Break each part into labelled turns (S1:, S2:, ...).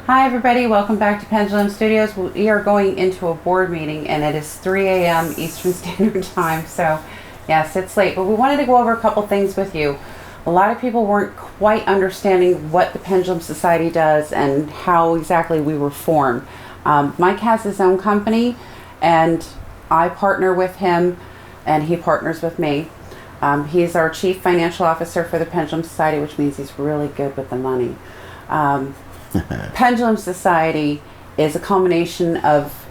S1: Hi everybody, welcome back to Pendulum Studios. We are going into a board meeting and it is 3 a.m. Eastern Standard Time, so yes, it's late, but we wanted to go over a couple things with you. A lot of people weren't quite understanding what the Pendulum Society does and how exactly we were formed. Mike has his own company and I partner with him and he partners with me. He's our Chief Financial Officer for the Pendulum Society, which means he's really good with the money. Pendulum Society is a culmination of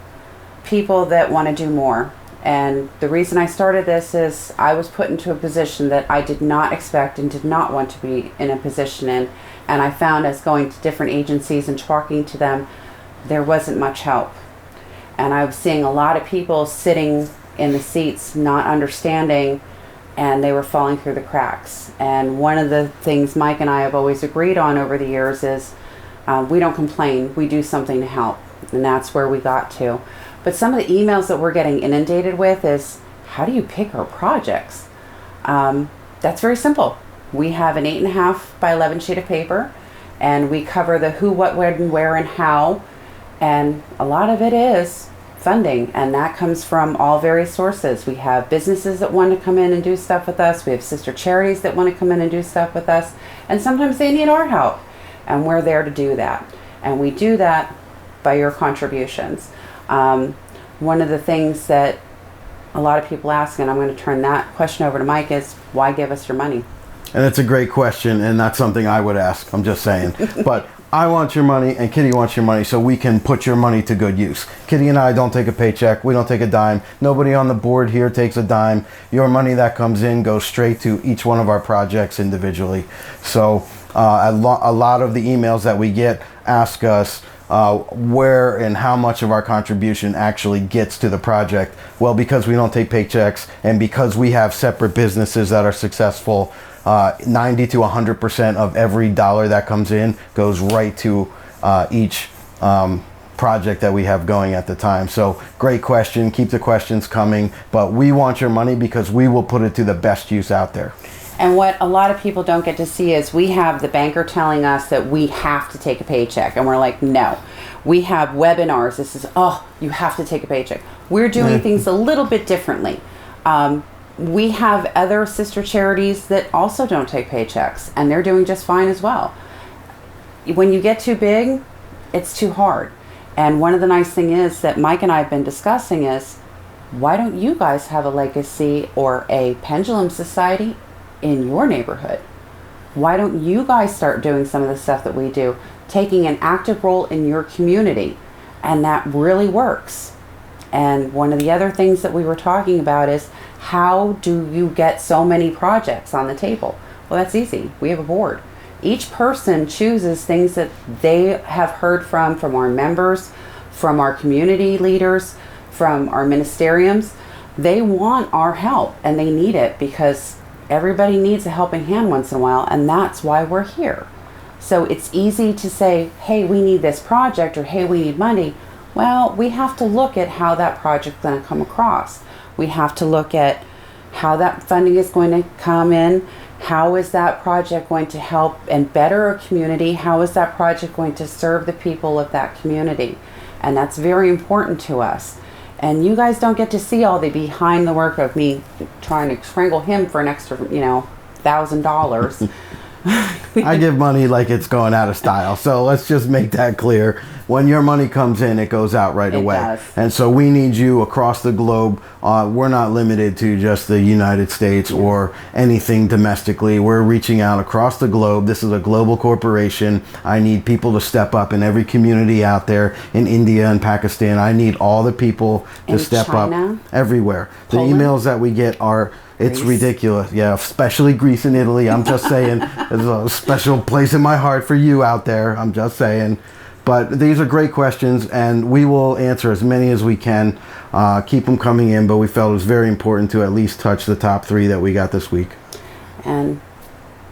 S1: people that want to do more. And the reason I started this is I was put into a position that I did not expect and did not want to be in a position in. And I found as going to different agencies and talking to them, there wasn't much help. And I was seeing a lot of people sitting in the seats, not understanding, and they were falling through the cracks. And one of the things Mike and I have always agreed on over the years is we don't complain, we do something to help. And that's where we got to. But some of the emails that we're getting inundated with is, how do you pick our projects? That's very simple. We have an 8.5 by 11 sheet of paper, and we cover the who, what, when, where, and how. And a lot of it is funding, and that comes from all various sources. We have businesses that want to come in and do stuff with us. We have sister charities that want to come in and do stuff with us. And sometimes they need our help, and we're there to do that. And we do that by your contributions. One of the things that a lot of people ask, and I'm going to turn that question over to Mike, is why give us your money?
S2: And it's a great question, and that's something I would ask. I'm just saying. But I want your money, and Kitty wants your money, so we can put your money to good use. Kitty and I don't take a paycheck. We don't take a dime. Nobody on the board here takes a dime. Your money that comes in goes straight to each one of our projects individually. So a lot of the emails that we get ask us where and how much of our contribution actually gets to the project. Well, because we don't take paychecks and because we have separate businesses that are successful, 90 to 100% of every dollar that comes in goes right to each project that we have going at the time. So great question. Keep the questions coming, but we want your money because we will put it to the best use out there.
S1: And what a lot of people don't get to see is we have the banker telling us that we have to take a paycheck. And we're like, no. We have webinars. This is, you have to take a paycheck. We're doing things a little bit differently. We have other sister charities that also don't take paychecks, and they're doing just fine as well. When you get too big, it's too hard. And one of the nice things is that Mike and I have been discussing is, why don't you guys have a legacy or a Pendulum Society in your neighborhood? Why don't you guys start doing some of the stuff that we do, taking an active role in your community? And that really works. And one of the other things that we were talking about is, how do you get so many projects on the table? Well, that's easy. We have a board. Each person chooses things that they have heard from our members, from our community leaders, from our ministeriums. They want our help and they need it because everybody needs a helping hand once in a while, and that's why we're here. So it's easy to say, hey, we need this project, or hey, we need money. Well, we have to look at how that project's going to come across. We have to look at how that funding is going to come in. How is that project going to help and better a community? How is that project going to serve the people of that community? And that's very important to us. And you guys don't get to see all the behind the work of me trying to strangle him for an extra, $1,000.
S2: I give money like it's going out of style. So let's just make that clear. When your money comes in, it goes out right away.
S1: Does.
S2: And so we need you across the globe. We're not limited to just the United States or anything domestically. We're reaching out across the globe. This is a global corporation. I need people to step up in every community out there in India and Pakistan. I need all the people to
S1: In
S2: step
S1: China,
S2: up everywhere.
S1: Poland.
S2: The emails that we get are, it's
S1: Greece.
S2: ridiculous. Yeah, especially Greece and Italy. I'm just saying, there's a special place in my heart for you out there. I'm just saying. But these are great questions, and we will answer as many as we can. Keep them coming in, but we felt it was very important to at least touch the top 3 that we got this week.
S1: And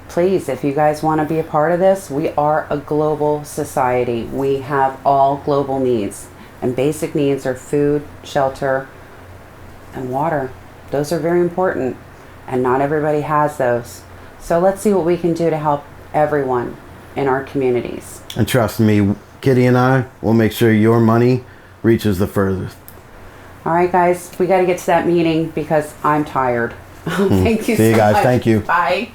S1: please, if you guys want to be a part of this, we are a global society. We have all global needs. And basic needs are food, shelter, and water. Those are very important, and not everybody has those. So let's see what we can do to help everyone in our communities.
S2: And trust me, Kitty and I will make sure your money reaches the furthest.
S1: All right, guys, we got to get to that meeting because I'm tired. Thank you so much.
S2: See you guys. Thank you.
S1: Bye.